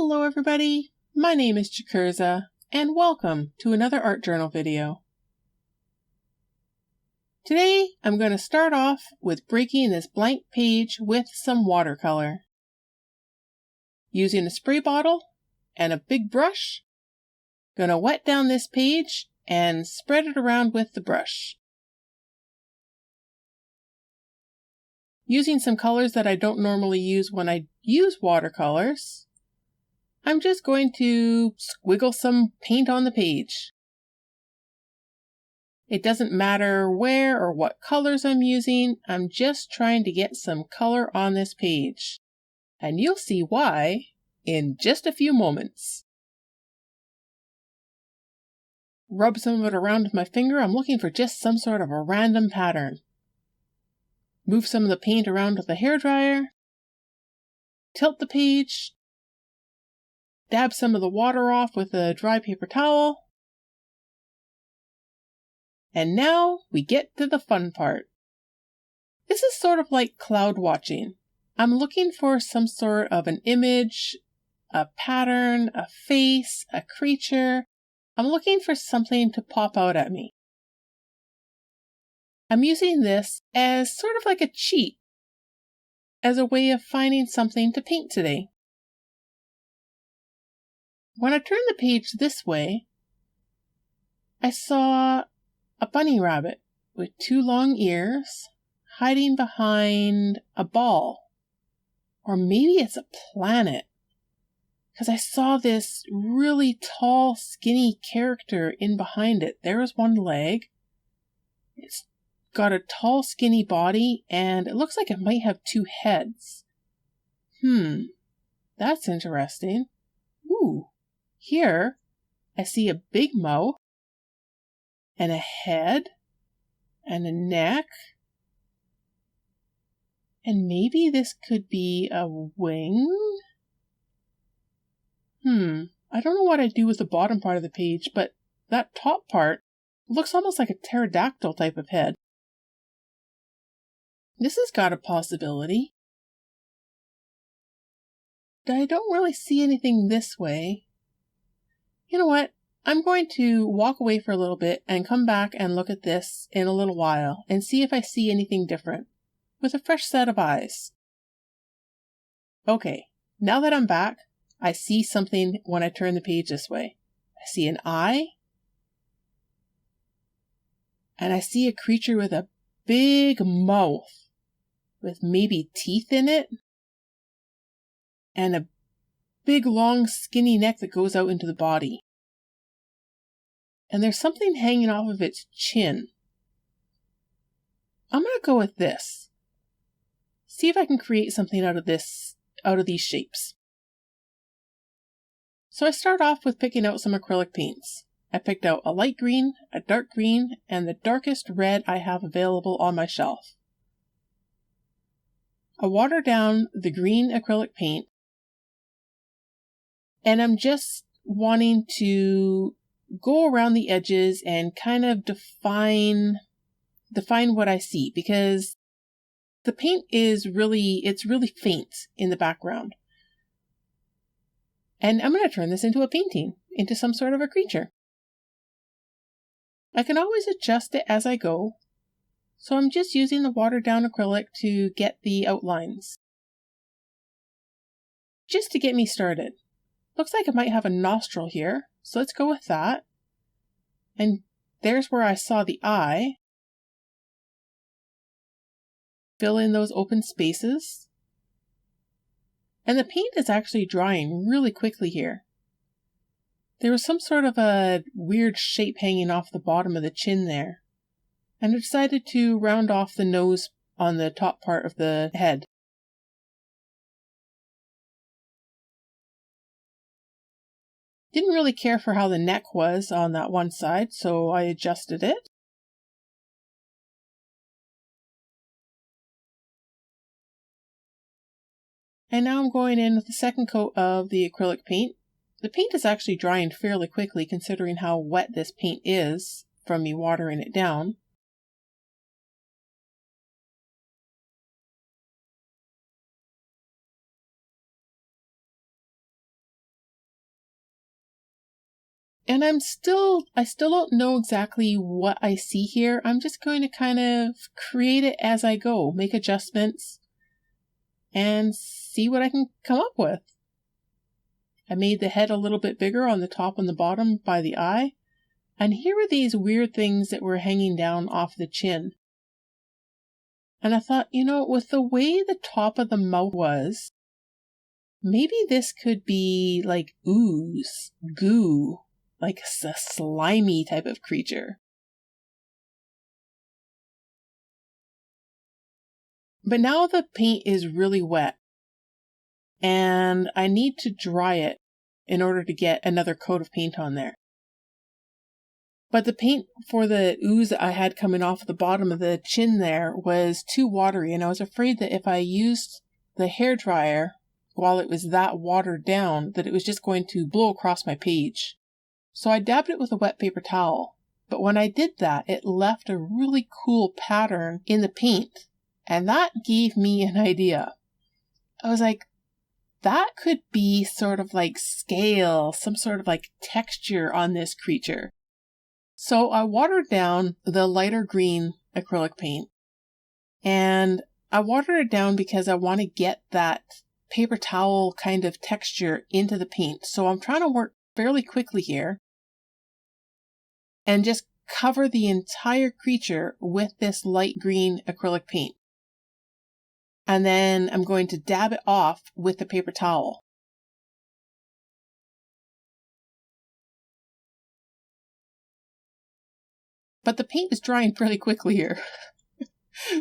Hello everybody, my name is Chikirza, and welcome to another art journal video. Today I'm going to start off with breaking this blank page with some watercolor. Using a spray bottle and a big brush, going to wet down this page and spread it around with the brush. Using some colors that I don't normally use when I use watercolors, I'm just going to squiggle some paint on the page. It doesn't matter where or what colors I'm using, I'm just trying to get some color on this page. And you'll see why in just a few moments. Rub some of it around with my finger. I'm looking for just some sort of a random pattern. Move some of the paint around with the hairdryer. Tilt the page. Dab some of the water off with a dry paper towel. And now we get to the fun part. This is sort of like cloud watching. I'm looking for some sort of an image, a pattern, a face, a creature. I'm looking for something to pop out at me. I'm using this as sort of like a cheat, as a way of finding something to paint today. When I turned the page this way, I saw a bunny rabbit with two long ears hiding behind a ball. Or maybe it's a planet. Because I saw this really tall, skinny character in behind it. There's one leg. It's got a tall, skinny body, and it looks like it might have two heads. That's interesting. Ooh. Here, I see a big mouth, and a head, and a neck, and maybe this could be a wing? I don't know what I'd do with the bottom part of the page, but that top part looks almost like a pterodactyl type of head. This has got a possibility. I don't really see anything this way. You know what? I'm going to walk away for a little bit and come back and look at this in a little while and see if I see anything different with a fresh set of eyes. Okay, now that I'm back, I see something when I turn the page this way. I see an eye, and I see a creature with a big mouth with maybe teeth in it, and a big long skinny neck that goes out into the body. And there's something hanging off of its chin. I'm going to go with this. See if I can create something out of these shapes. So I start off with picking out some acrylic paints. I picked out a light green, a dark green, and the darkest red I have available on my shelf. I water down the green acrylic paint, and I'm just wanting to go around the edges and kind of define what I see, because the paint is really faint in the background. And I'm going to turn this into a painting, into some sort of a creature. I can always adjust it as I go, so I'm just using the watered down acrylic to get the outlines. Just to get me started. Looks like it might have a nostril here, so let's go with that. And there's where I saw the eye. Fill in those open spaces. And the paint is actually drying really quickly here. There was some sort of a weird shape hanging off the bottom of the chin there. And I decided to round off the nose on the top part of the head. Didn't really care for how the neck was on that one side, so I adjusted it. And now I'm going in with the second coat of the acrylic paint. The paint is actually drying fairly quickly considering how wet this paint is from me watering it down. And I still don't know exactly what I see here. I'm just going to kind of create it as I go, make adjustments, and see what I can come up with. I made the head a little bit bigger on the top and the bottom by the eye. And here were these weird things that were hanging down off the chin. And I thought, with the way the top of the mouth was, maybe this could be like ooze, goo, like a slimy type of creature. But now the paint is really wet, and I need to dry it in order to get another coat of paint on there. But the paint for the ooze that I had coming off the bottom of the chin there was too watery, and I was afraid that if I used the hairdryer while it was that watered down, that it was just going to blow across my page. So I dabbed it with a wet paper towel. But when I did that, it left a really cool pattern in the paint, and that gave me an idea. I was like, that could be sort of like scale, some sort of like texture on this creature. So I watered down the lighter green acrylic paint, and I watered it down because I want to get that paper towel kind of texture into the paint. So I'm trying to work fairly quickly here and just cover the entire creature with this light green acrylic paint. And then I'm going to dab it off with the paper towel. But the paint is drying pretty quickly here.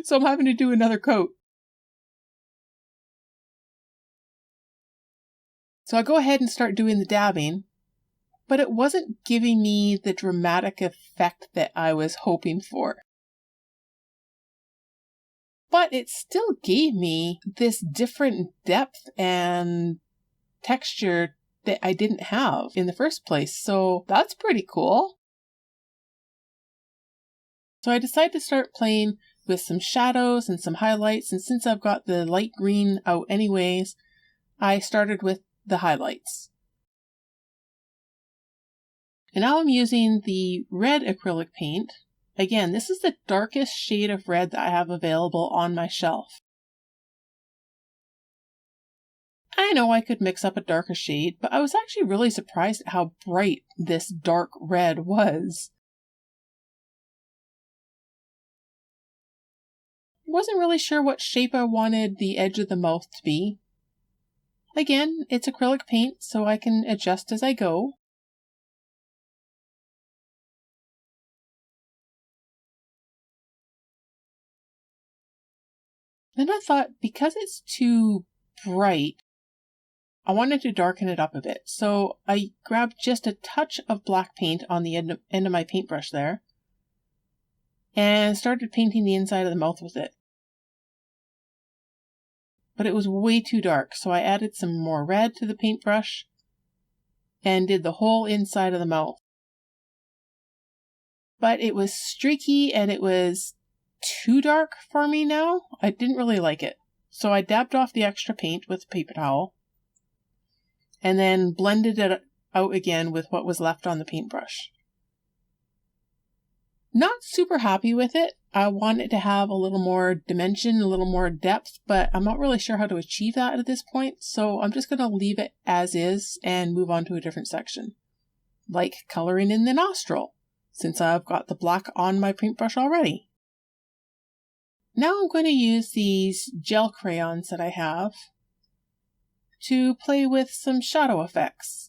So I'm having to do another coat. So I go ahead and start doing the dabbing, but it wasn't giving me the dramatic effect that I was hoping for. But it still gave me this different depth and texture that I didn't have in the first place. So that's pretty cool. So I decided to start playing with some shadows and some highlights. And since I've got the light green out anyways, I started with the highlights. And now I'm using the red acrylic paint. Again, this is the darkest shade of red that I have available on my shelf. I know I could mix up a darker shade, but I was actually really surprised at how bright this dark red was. Wasn't really sure what shape I wanted the edge of the mouth to be. Again, it's acrylic paint, so I can adjust as I go. Then I thought, because it's too bright, I wanted to darken it up a bit. So I grabbed just a touch of black paint on the end of my paintbrush there, and started painting the inside of the mouth with it. But it was way too dark, so I added some more red to the paintbrush and did the whole inside of the mouth. But it was streaky and it was too dark for me now. I didn't really like it. So I dabbed off the extra paint with a paper towel and then blended it out again with what was left on the paintbrush. Not super happy with it. I want it to have a little more dimension, a little more depth, but I'm not really sure how to achieve that at this point, so I'm just going to leave it as is and move on to a different section. Like coloring in the nostril, since I've got the black on my paintbrush already. Now I'm going to use these gel crayons that I have to play with some shadow effects.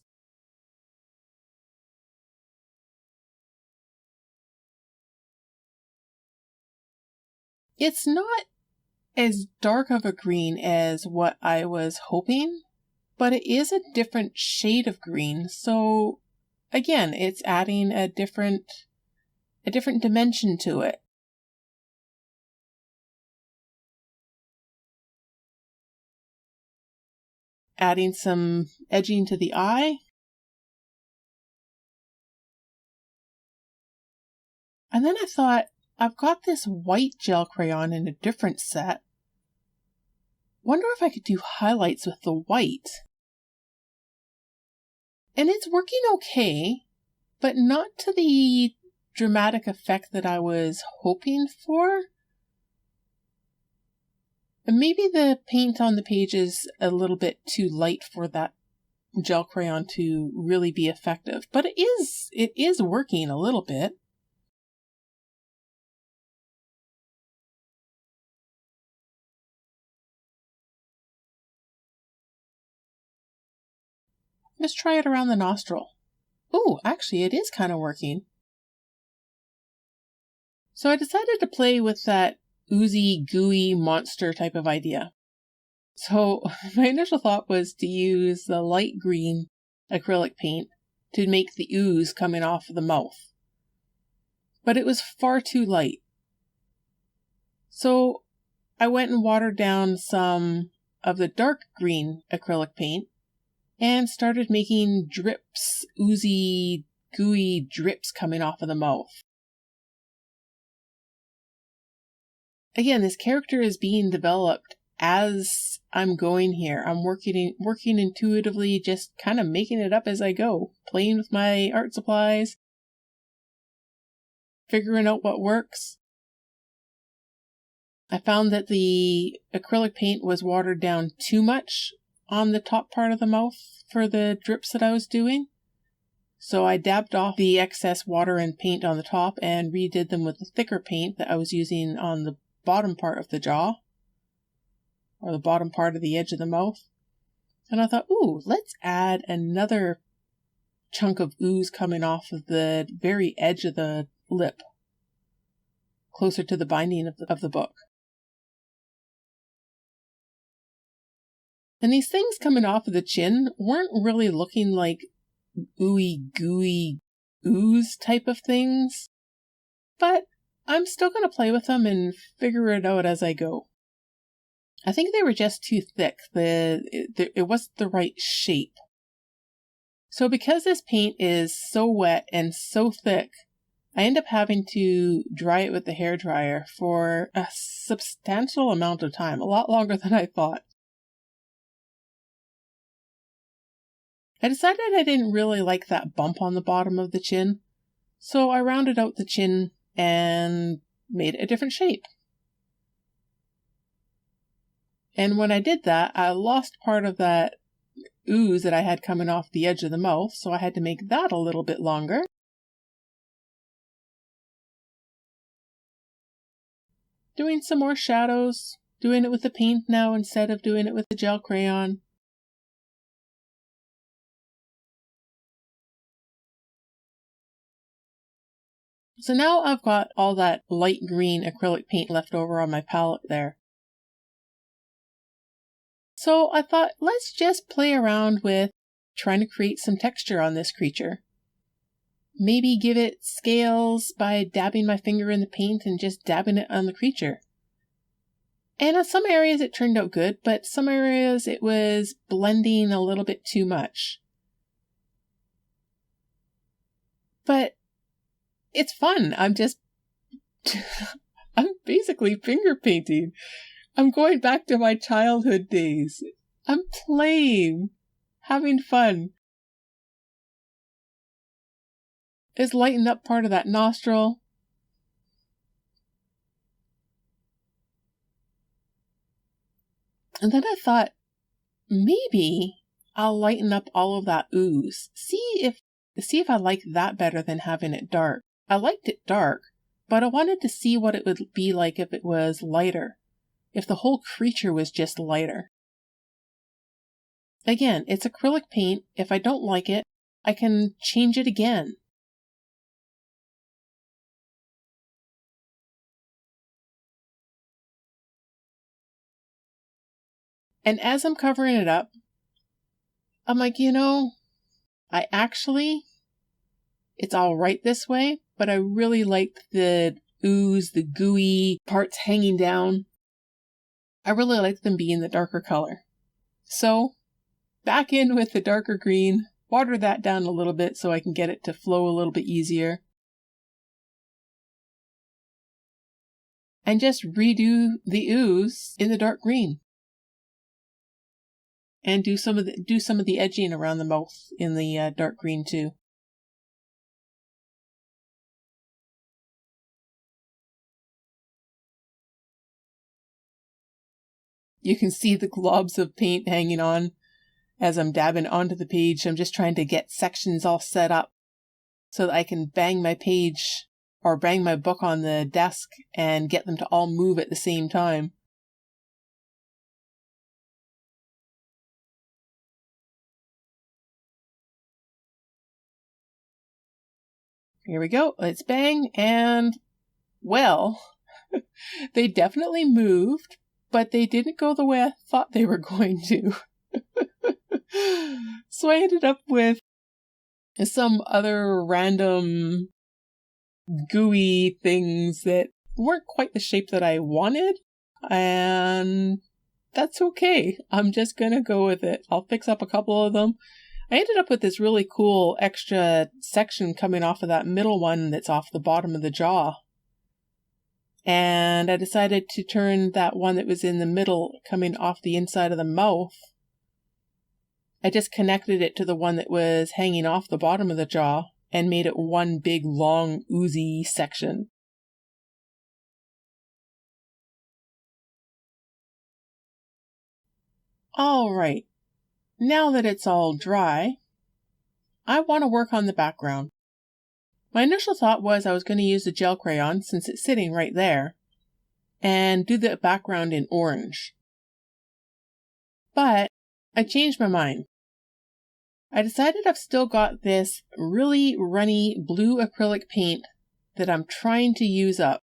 It's not as dark of a green as what I was hoping, but it is a different shade of green. So again, it's adding a different dimension to it. Adding some edging to the eye. And then I thought, I've got this white gel crayon in a different set. Wonder if I could do highlights with the white. And it's working okay. but not to the dramatic effect that I was hoping for. Maybe the paint on the page is a little bit too light for that gel crayon to really be effective, but it is working a little bit. Let's try it around the nostril. Oh, actually it is kind of working. So I decided to play with that oozy, gooey monster type of idea. So my initial thought was to use the light green acrylic paint to make the ooze coming off of the mouth. But it was far too light. So I went and watered down some of the dark green acrylic paint and started making drips, oozy, gooey drips coming off of the mouth. Again, this character is being developed as I'm going here. I'm working intuitively, just kind of making it up as I go, playing with my art supplies, figuring out what works. I found that the acrylic paint was watered down too much on the top part of the mouth for the drips that I was doing. So I dabbed off the excess water and paint on the top and redid them with the thicker paint that I was using on the bottom part of the jaw, or the bottom part of the edge of the mouth. And I thought, ooh, let's add another chunk of ooze coming off of the very edge of the lip, closer to the binding of the book. And these things coming off of the chin weren't really looking like ooey, gooey ooze type of things, but I'm still going to play with them and figure it out as I go. I think they were just too thick. It wasn't the right shape. So because this paint is so wet and so thick, I end up having to dry it with the hairdryer for a substantial amount of time, a lot longer than I thought. I decided I didn't really like that bump on the bottom of the chin, so I rounded out the chin and made it a different shape. And when I did that, I lost part of that ooze that I had coming off the edge of the mouth, so I had to make that a little bit longer. Doing some more shadows, doing it with the paint now instead of doing it with the gel crayon. So now I've got all that light green acrylic paint left over on my palette there. So I thought, let's just play around with trying to create some texture on this creature. Maybe give it scales by dabbing my finger in the paint and just dabbing it on the creature. And in some areas it turned out good, but some areas it was blending a little bit too much. But it's fun. I'm basically finger painting. I'm going back to my childhood days. I'm playing, having fun. It's lightened up part of that nostril. And then I thought, maybe I'll lighten up all of that ooze. See if I like that better than having it dark. I liked it dark, but I wanted to see what it would be like if it was lighter. If the whole creature was just lighter. Again, it's acrylic paint. If I don't like it, I can change it again. And as I'm covering it up, I'm like, it's all right this way, but I really like the ooze, the gooey parts hanging down. I really like them being the darker color. So, back in with the darker green, water that down a little bit so I can get it to flow a little bit easier. And just redo the ooze in the dark green. And do some of the edging around the mouth in the dark green too. You can see the globs of paint hanging on as I'm dabbing onto the page. I'm just trying to get sections all set up so that I can bang my page or bang my book on the desk and get them to all move at the same time. Here we go. Let's bang. And, well, they definitely moved, but they didn't go the way I thought they were going to. So I ended up with some other random gooey things that weren't quite the shape that I wanted. And that's okay. I'm just going to go with it. I'll fix up a couple of them. I ended up with this really cool extra section coming off of that middle one that's off the bottom of the jaw. And I decided to turn that one that was in the middle coming off the inside of the mouth. I just connected it to the one that was hanging off the bottom of the jaw and made it one big, long, oozy section. All right. Now that it's all dry, I want to work on the background. My initial thought was I was going to use the gel crayon, since it's sitting right there, and do the background in orange. But I changed my mind. I decided I've still got this really runny blue acrylic paint that I'm trying to use up.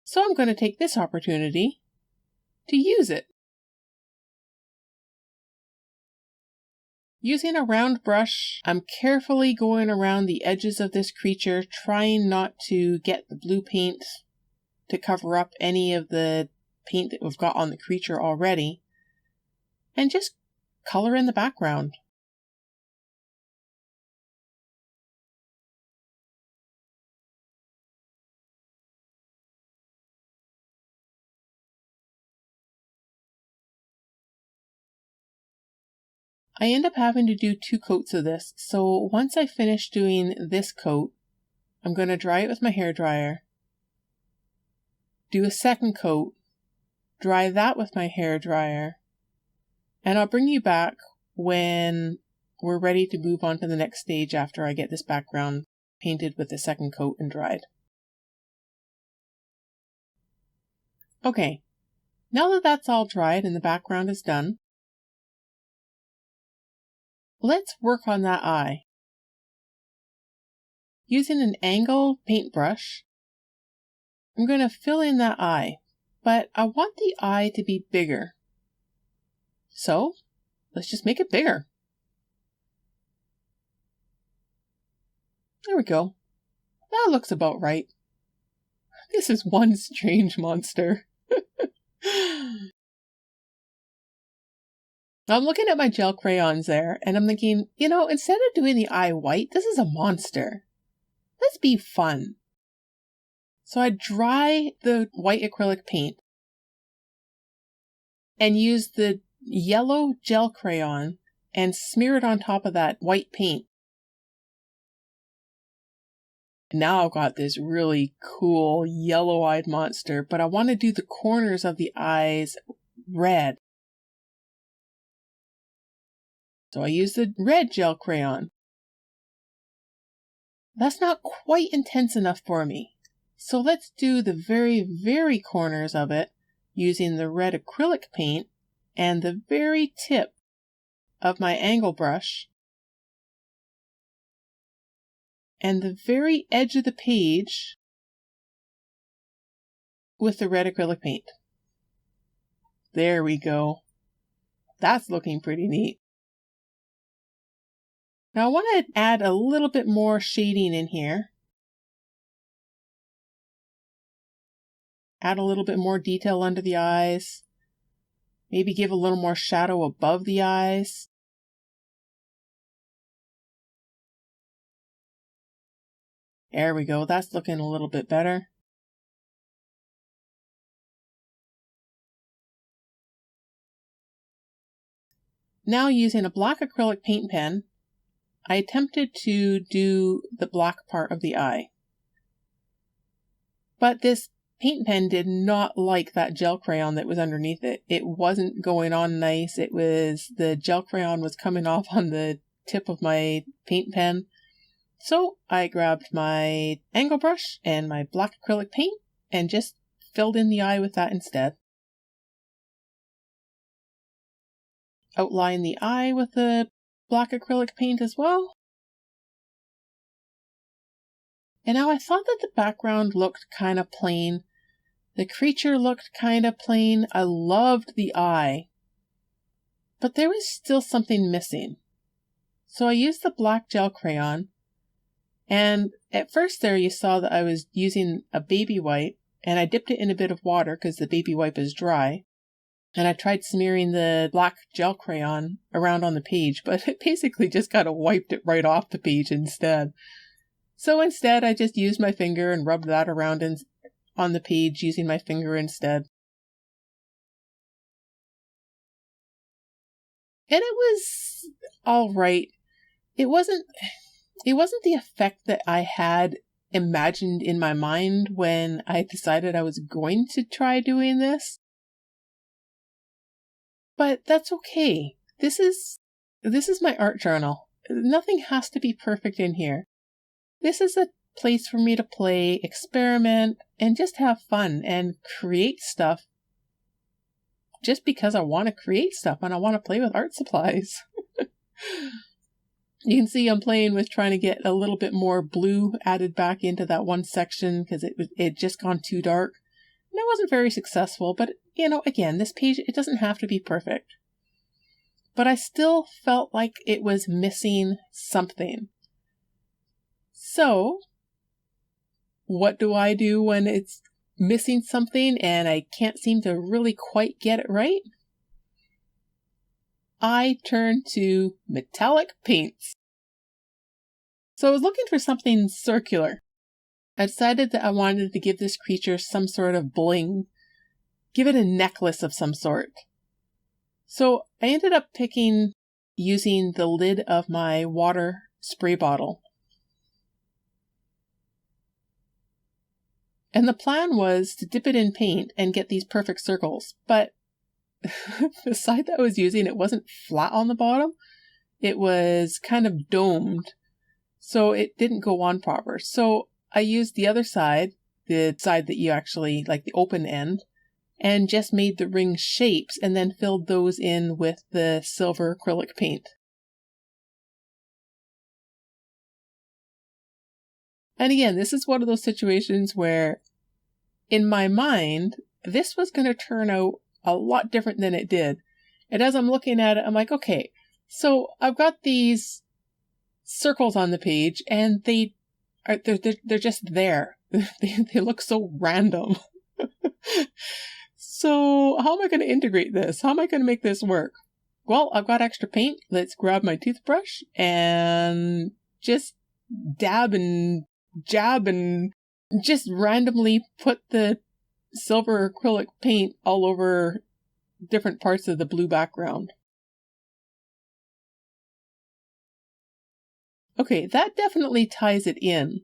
So I'm going to take this opportunity to use it. Using a round brush, I'm carefully going around the edges of this creature, trying not to get the blue paint to cover up any of the paint that we've got on the creature already, and just color in the background. I end up having to do 2 coats of this, so once I finish doing this coat, I'm going to dry it with my hairdryer, do a second coat, dry that with my hairdryer, and I'll bring you back when we're ready to move on to the next stage after I get this background painted with the second coat and dried. Okay, now that that's all dried and the background is done, let's work on that eye. Using an angled paintbrush, I'm going to fill in that eye, but I want the eye to be bigger. So, let's just make it bigger. There we go. That looks about right. This is one strange monster. I'm looking at my gel crayons there, and I'm thinking, instead of doing the eye white, this is a monster. Let's be fun. So I dry the white acrylic paint and use the yellow gel crayon and smear it on top of that white paint. Now I've got this really cool yellow-eyed monster, but I want to do the corners of the eyes red. So I use the red gel crayon. That's not quite intense enough for me. So let's do the very, very corners of it using the red acrylic paint and the very tip of my angle brush and the very edge of the page with the red acrylic paint. There we go. That's looking pretty neat. Now I want to add a little bit more shading in here. Add a little bit more detail under the eyes. Maybe give a little more shadow above the eyes. There we go. That's looking a little bit better. Now using a black acrylic paint pen, I attempted to do the black part of the eye. But this paint pen did not like that gel crayon that was underneath it. It wasn't going on nice. The gel crayon was coming off on the tip of my paint pen. So I grabbed my angle brush and my black acrylic paint and just filled in the eye with that instead. Outline the eye with the black acrylic paint as well. And now I thought that the background looked kind of plain. The creature looked kind of plain. I loved the eye. But there was still something missing. So I used the black gel crayon. And at first there you saw that I was using a baby wipe. And I dipped it in a bit of water because the baby wipe is dry. And I tried smearing the black gel crayon around on the page. But it basically just kind of wiped it right off the page instead. So instead, I just used my finger and rubbed that around on the page using my finger instead. And it was all right. It wasn't the effect that I had imagined in my mind when I decided I was going to try doing this. But that's okay. This is my art journal. Nothing has to be perfect in here. This is a place for me to play, experiment, and just have fun and create stuff just because I want to create stuff and I want to play with art supplies. You can see I'm playing with trying to get a little bit more blue added back into that one section because it just gone too dark. And I wasn't very successful, but again, this page, it doesn't have to be perfect. But I still felt like it was missing something. So, what do I do when it's missing something and I can't seem to really quite get it right? I turn to metallic paints. So I was looking for something circular. I decided that I wanted to give this creature some sort of bling. Give it a necklace of some sort. So I ended up using the lid of my water spray bottle. And the plan was to dip it in paint and get these perfect circles. But the side that I was using, it wasn't flat on the bottom. It was kind of domed. So it didn't go on proper. So I used the other side, the side that you actually, like the open end, and just made the ring shapes and then filled those in with the silver acrylic paint. And again, this is one of those situations where, in my mind, this was going to turn out a lot different than it did. And as I'm looking at it, I'm like, okay, so I've got these circles on the page, and they're just there. They look so random. So how am I going to integrate this? How am I going to make this work? Well, I've got extra paint. Let's grab my toothbrush and just dab and jab and just randomly put the silver acrylic paint all over different parts of the blue background. Okay, that definitely ties it in.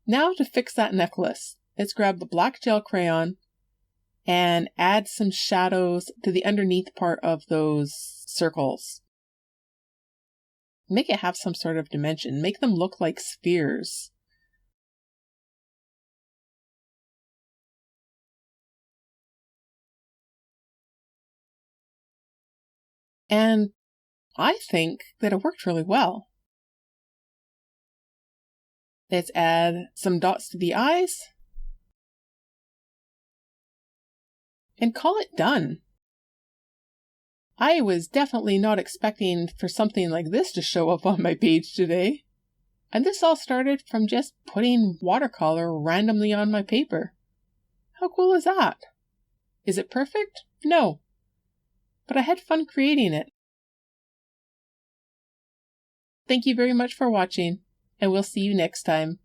Now to fix that necklace, let's grab the black gel crayon and add some shadows to the underneath part of those circles. Make it have some sort of dimension. Make them look like spheres. And I think that it worked really well. Let's add some dots to the eyes and call it done. I was definitely not expecting for something like this to show up on my page today. And this all started from just putting watercolor randomly on my paper. How cool is that? Is it perfect? No. But I had fun creating it. Thank you very much for watching, and we'll see you next time.